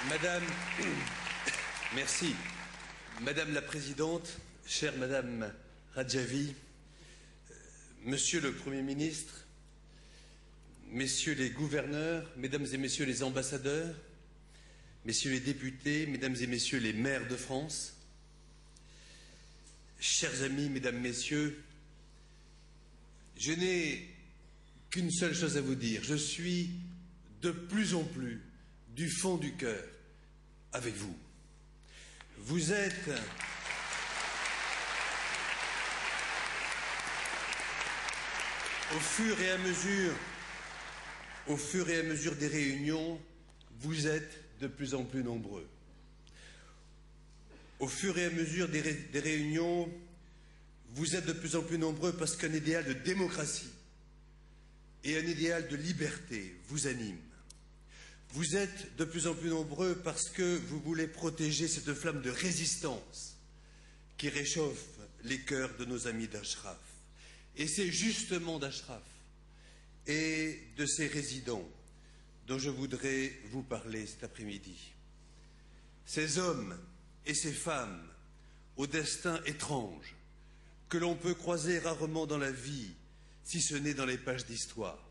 Madame, merci. Madame la Présidente, chère Madame Radjavi, Monsieur le Premier ministre, Messieurs les gouverneurs, Mesdames et Messieurs les ambassadeurs, Messieurs les députés, Mesdames et Messieurs les maires de France, chers amis, Mesdames, Messieurs, je n'ai qu'une seule chose à vous dire. Je suis de plus en plus, du fond du cœur, avec vous. Vous êtes... Au fur et à mesure des réunions, vous êtes de plus en plus nombreux. Au fur et à mesure des réunions, vous êtes de plus en plus nombreux parce qu'un idéal de démocratie et un idéal de liberté vous anime. Vous êtes de plus en plus nombreux parce que vous voulez protéger cette flamme de résistance qui réchauffe les cœurs de nos amis d'Ashraf. Et c'est justement d'Ashraf et de ses résidents dont je voudrais vous parler cet après-midi. Ces hommes et ces femmes au destin étrange que l'on peut croiser rarement dans la vie, si ce n'est dans les pages d'histoire.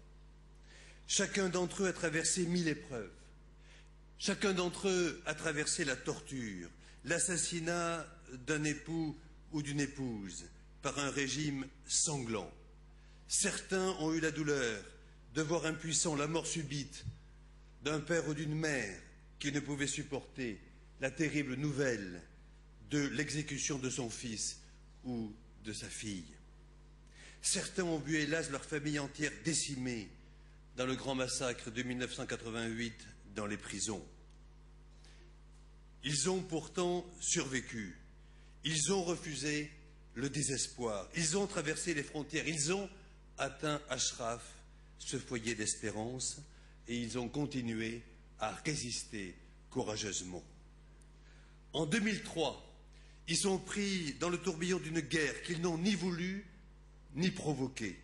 Chacun d'entre eux a traversé 1000 épreuves. Chacun d'entre eux a traversé la torture, l'assassinat d'un époux ou d'une épouse par un régime sanglant. Certains ont eu la douleur de voir impuissant la mort subite d'un père ou d'une mère qui ne pouvait supporter la terrible nouvelle de l'exécution de son fils ou de sa fille. Certains ont vu hélas leur famille entière décimée dans le grand massacre de 1988 dans les prisons. Ils ont pourtant survécu. Ils ont refusé le désespoir. Ils ont traversé les frontières. Ils ont atteint Ashraf, ce foyer d'espérance, et ils ont continué à résister courageusement. En 2003, ils sont pris dans le tourbillon d'une guerre qu'ils n'ont ni voulu ni provoquée.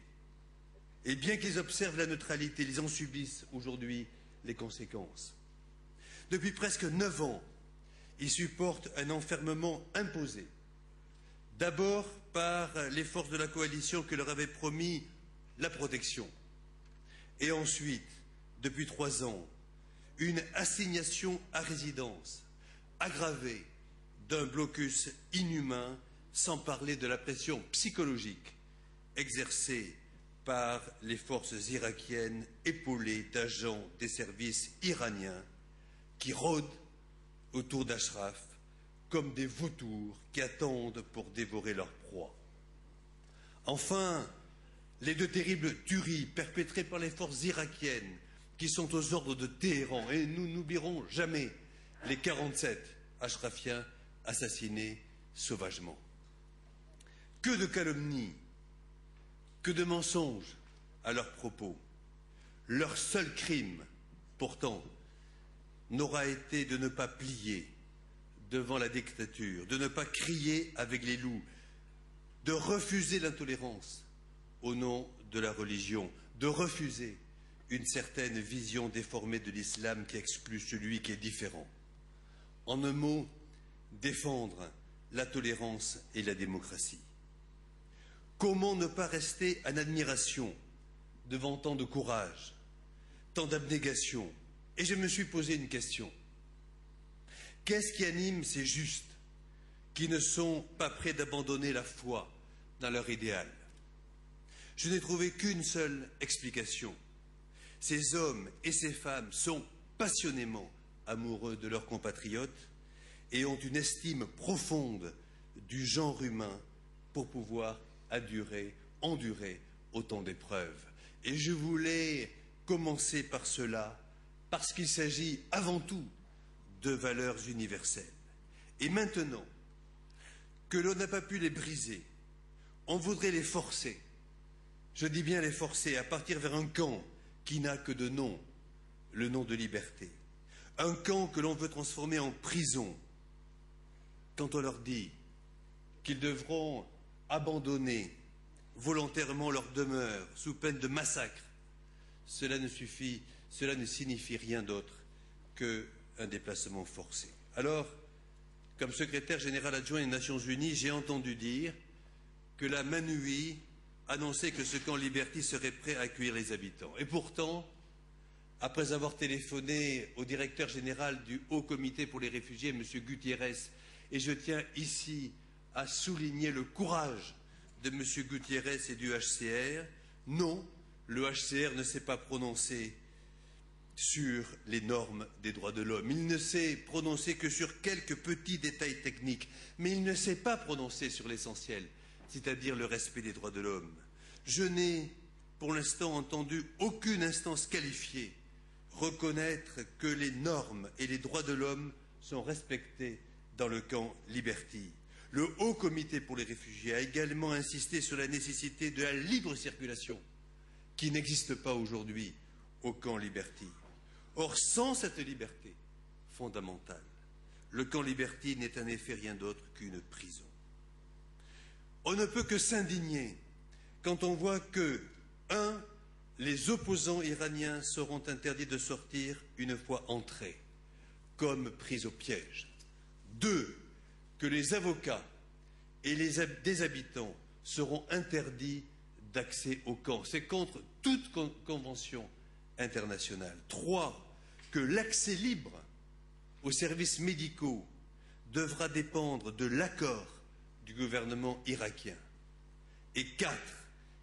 Et bien qu'ils observent la neutralité, ils en subissent aujourd'hui les conséquences. Depuis presque 9 ans, ils supportent un enfermement imposé. D'abord par les forces de la coalition qui leur avaient promis la protection. Et ensuite, depuis 3 ans, une assignation à résidence aggravée d'un blocus inhumain, sans parler de la pression psychologique exercée par les forces irakiennes épaulées d'agents des services iraniens qui rôdent autour d'Ashraf comme des vautours qui attendent pour dévorer leur proie. Enfin, les 2 terribles tueries perpétrées par les forces irakiennes qui sont aux ordres de Téhéran, et nous n'oublierons jamais les 47 ashrafiens assassinés sauvagement. Que de calomnies, que de mensonges à leurs propos. Leur seul crime, pourtant, n'aura été de ne pas plier devant la dictature, de ne pas crier avec les loups, de refuser l'intolérance au nom de la religion, de refuser une certaine vision déformée de l'islam qui exclut celui qui est différent. En un mot, défendre la tolérance et la démocratie. Comment ne pas rester en admiration devant tant de courage, tant d'abnégation? Et je me suis posé une question. Qu'est-ce qui anime ces justes qui ne sont pas prêts d'abandonner la foi dans leur idéal? Je n'ai trouvé qu'une seule explication. Ces hommes et ces femmes sont passionnément amoureux de leurs compatriotes et ont une estime profonde du genre humain pour pouvoir endurer autant d'épreuves. Et je voulais commencer par cela, parce qu'il s'agit avant tout de valeurs universelles. Et maintenant que l'on n'a pas pu les briser, on voudrait les forcer. Je dis bien les forcer à partir vers un camp qui n'a que de nom, le nom de liberté. Un camp que l'on veut transformer en prison. Quand on leur dit qu'ils devront abandonner volontairement leur demeure sous peine de massacre, cela ne signifie rien d'autre que un déplacement forcé. Alors, comme secrétaire général adjoint des Nations Unies, j'ai entendu dire que la MANUI annonçait que ce camp Liberty serait prêt à accueillir les habitants. Et pourtant, après avoir téléphoné au directeur général du Haut Comité pour les réfugiés, M. Gutiérrez, et je tiens ici à souligner le courage de M. Gutiérrez et du HCR, non, le HCR ne s'est pas prononcé sur les normes des droits de l'homme. Il ne s'est prononcé que sur quelques petits détails techniques, mais il ne s'est pas prononcé sur l'essentiel, c'est-à-dire le respect des droits de l'homme. Je n'ai pour l'instant entendu aucune instance qualifiée reconnaître que les normes et les droits de l'homme sont respectés dans le camp Liberty. Le Haut Comité pour les réfugiés a également insisté sur la nécessité de la libre circulation, qui n'existe pas aujourd'hui au camp Liberty. Or, sans cette liberté fondamentale, le camp Liberty n'est en effet rien d'autre qu'une prison. On ne peut que s'indigner quand on voit que, 1. Les opposants iraniens seront interdits de sortir une fois entrés, comme pris au piège. 2. Que les avocats et des habitants seront interdits d'accès au camp. C'est contre toute convention internationale. 3. Que l'accès libre aux services médicaux devra dépendre de l'accord du gouvernement irakien. Et 4.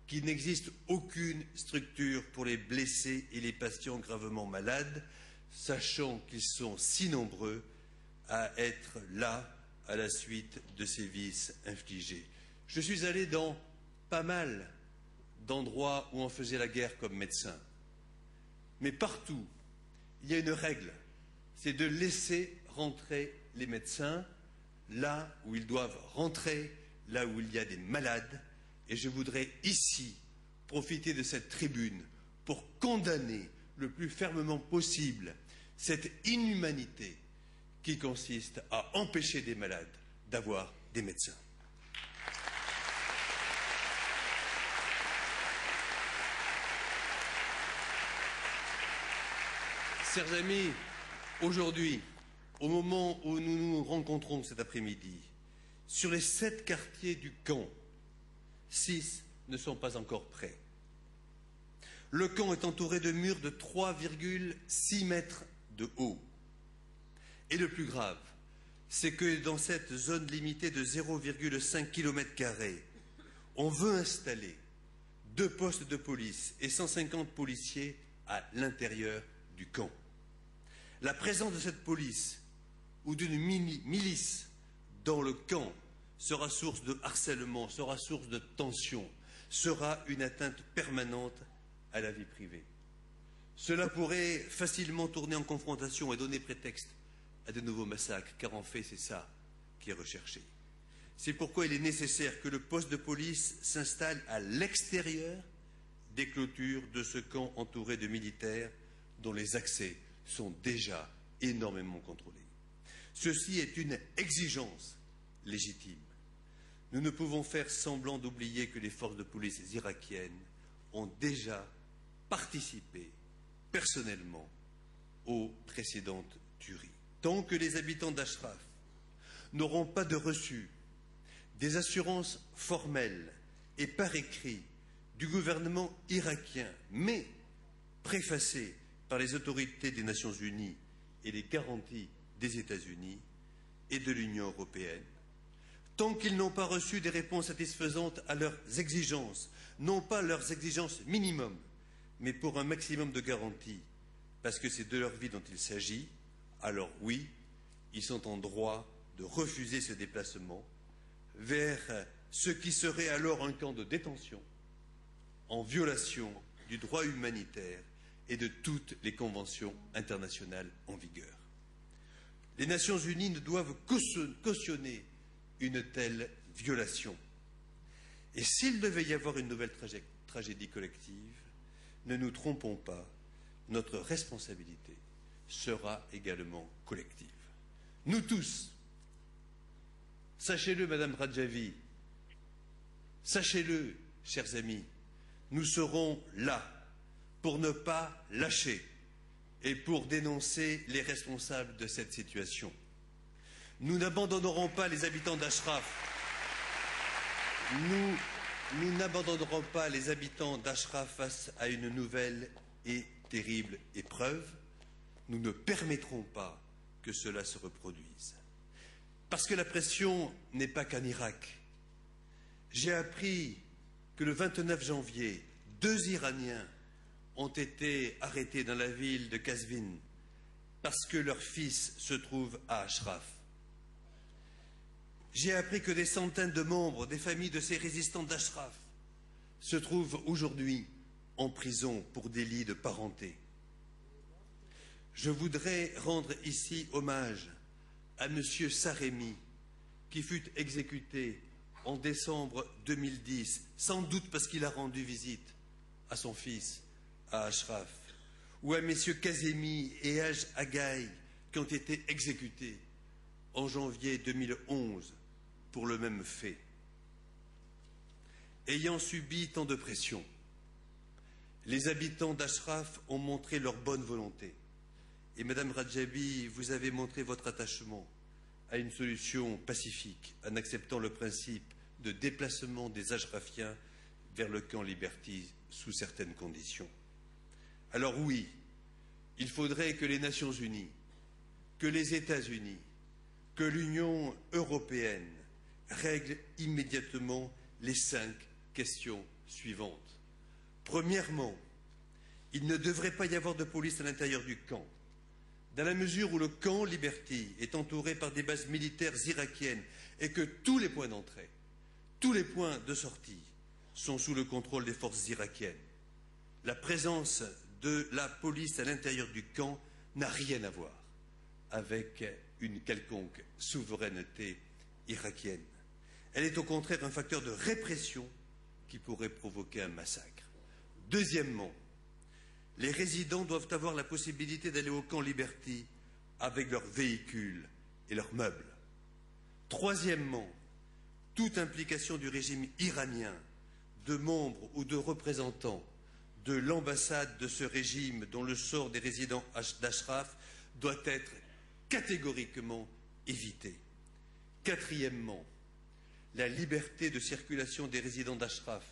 Qu'il n'existe aucune structure pour les blessés et les patients gravement malades, sachant qu'ils sont si nombreux à être là à la suite de sévices infligés. Je suis allé dans pas mal d'endroits où on faisait la guerre comme médecin. Mais partout, il y a une règle, c'est de laisser rentrer les médecins là où ils doivent rentrer, là où il y a des malades. Et je voudrais ici profiter de cette tribune pour condamner le plus fermement possible cette inhumanité qui consiste à empêcher des malades d'avoir des médecins. Chers amis, aujourd'hui, au moment où nous nous rencontrons cet après-midi, sur les 7 quartiers du camp, 6 ne sont pas encore prêts. Le camp est entouré de murs de 3,6 mètres de haut. Et le plus grave, c'est que dans cette zone limitée de 0,5 km², on veut installer 2 postes de police et 150 policiers à l'intérieur du camp. La présence de cette police ou d'une milice dans le camp sera source de harcèlement, sera source de tension, sera une atteinte permanente à la vie privée. Cela pourrait facilement tourner en confrontation et donner prétexte à de nouveaux massacres, car en fait c'est ça qui est recherché. C'est pourquoi il est nécessaire que le poste de police s'installe à l'extérieur des clôtures de ce camp entouré de militaires dont les accès sont déjà énormément contrôlés. Ceci est une exigence légitime. Nous ne pouvons faire semblant d'oublier que les forces de police irakiennes ont déjà participé personnellement aux précédentes tueries. Tant que les habitants d'Ashraf n'auront pas de reçu, des assurances formelles et par écrit du gouvernement irakien, mais préfacées par les autorités des Nations Unies et les garanties des États-Unis et de l'Union européenne, tant qu'ils n'ont pas reçu des réponses satisfaisantes à leurs exigences, non pas leurs exigences minimum, mais pour un maximum de garanties, parce que c'est de leur vie dont il s'agit, alors oui, ils sont en droit de refuser ce déplacement vers ce qui serait alors un camp de détention, en violation du droit humanitaire et de toutes les conventions internationales en vigueur. Les Nations Unies ne doivent cautionner une telle violation. Et s'il devait y avoir une nouvelle tragédie collective, ne nous trompons pas, notre responsabilité sera également collective. Nous tous, sachez-le, Madame Radjavi, sachez-le, chers amis, nous serons là pour ne pas lâcher et pour dénoncer les responsables de cette situation. Nous n'abandonnerons pas les habitants d'Ashraf. Nous n'abandonnerons pas les habitants d'Ashraf face à une nouvelle et terrible épreuve. Nous ne permettrons pas que cela se reproduise. Parce que la pression n'est pas qu'en Irak. J'ai appris que le 29 janvier, 2 Iraniens ont été arrêtés dans la ville de Qazvin parce que leur fils se trouve à Ashraf. J'ai appris que des centaines de membres des familles de ces résistants d'Ashraf se trouvent aujourd'hui en prison pour délit de parenté. Je voudrais rendre ici hommage à M. Saremi, qui fut exécuté en décembre 2010, sans doute parce qu'il a rendu visite à son fils à Ashraf, ou à M. Kazemi et Haj Agaï, qui ont été exécutés en janvier 2011 pour le même fait. Ayant subi tant de pression, les habitants d'Ashraf ont montré leur bonne volonté. Et Madame Radjabi, vous avez montré votre attachement à une solution pacifique en acceptant le principe de déplacement des Ashrafiens vers le camp Liberty sous certaines conditions. Alors oui, il faudrait que les Nations Unies, que les États-Unis, que l'Union européenne règlent immédiatement les 5 questions suivantes. Premièrement, il ne devrait pas y avoir de police à l'intérieur du camp, dans la mesure où le camp Liberty est entouré par des bases militaires irakiennes et que tous les points d'entrée, tous les points de sortie sont sous le contrôle des forces irakiennes. La présence de la police à l'intérieur du camp n'a rien à voir avec une quelconque souveraineté irakienne. Elle est au contraire un facteur de répression qui pourrait provoquer un massacre. Deuxièmement, les résidents doivent avoir la possibilité d'aller au camp Liberty avec leurs véhicules et leurs meubles. Troisièmement, toute implication du régime iranien, de membres ou de représentants de l'ambassade de ce régime dont le sort des résidents d'Ashraf doit être catégoriquement évité. Quatrièmement, la liberté de circulation des résidents d'Ashraf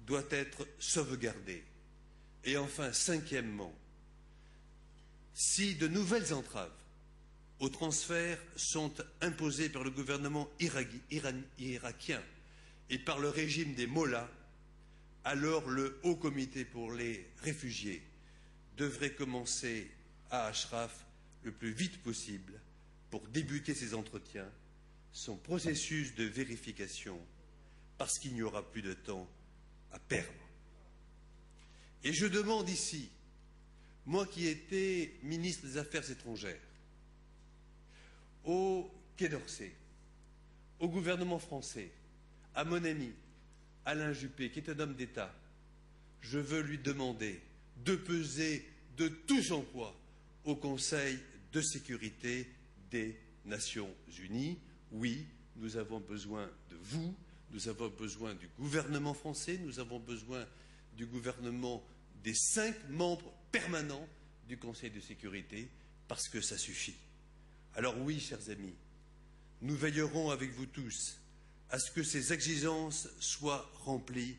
doit être sauvegardée. Et enfin, cinquièmement, si de nouvelles entraves au transfert sont imposées par le gouvernement irakien et par le régime des mollahs, alors le Haut Comité pour les réfugiés devrait commencer à Ashraf le plus vite possible pour débuter ses entretiens, son processus de vérification, parce qu'il n'y aura plus de temps à perdre. Et je demande ici, moi qui étais ministre des Affaires étrangères, au Quai d'Orsay, au gouvernement français, à mon ami Alain Juppé, qui est un homme d'État, je veux lui demander de peser de tout son poids au Conseil de sécurité des Nations Unies. Oui, nous avons besoin de vous, nous avons besoin du gouvernement français, nous avons besoin du gouvernement des 5 membres permanents du Conseil de sécurité, parce que ça suffit. Alors oui, chers amis, nous veillerons avec vous tous à ce que ces exigences soient remplies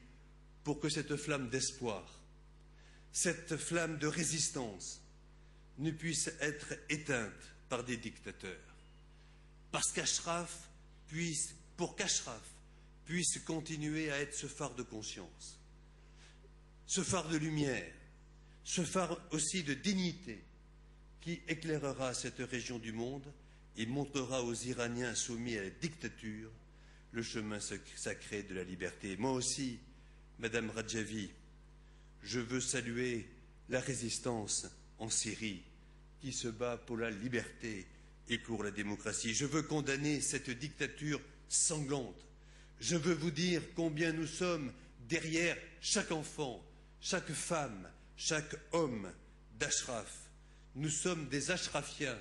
pour que cette flamme d'espoir, cette flamme de résistance ne puisse être éteinte par des dictateurs. Parce qu'Ashraf puisse, pour qu'Ashraf puisse continuer à être ce phare de conscience, ce phare de lumière, ce phare aussi de dignité qui éclairera cette région du monde et montrera aux Iraniens soumis à la dictature le chemin sacré de la liberté. Moi aussi, Madame Radjavi, je veux saluer la résistance en Syrie qui se bat pour la liberté et pour la démocratie. Je veux condamner cette dictature sanglante. Je veux vous dire combien nous sommes derrière chaque enfant, chaque femme, chaque homme d'Ashraf. Nous sommes des Ashrafiens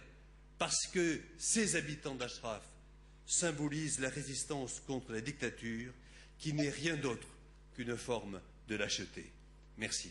parce que ces habitants d'Ashraf symbolisent la résistance contre la dictature qui n'est rien d'autre qu'une forme de lâcheté. Merci.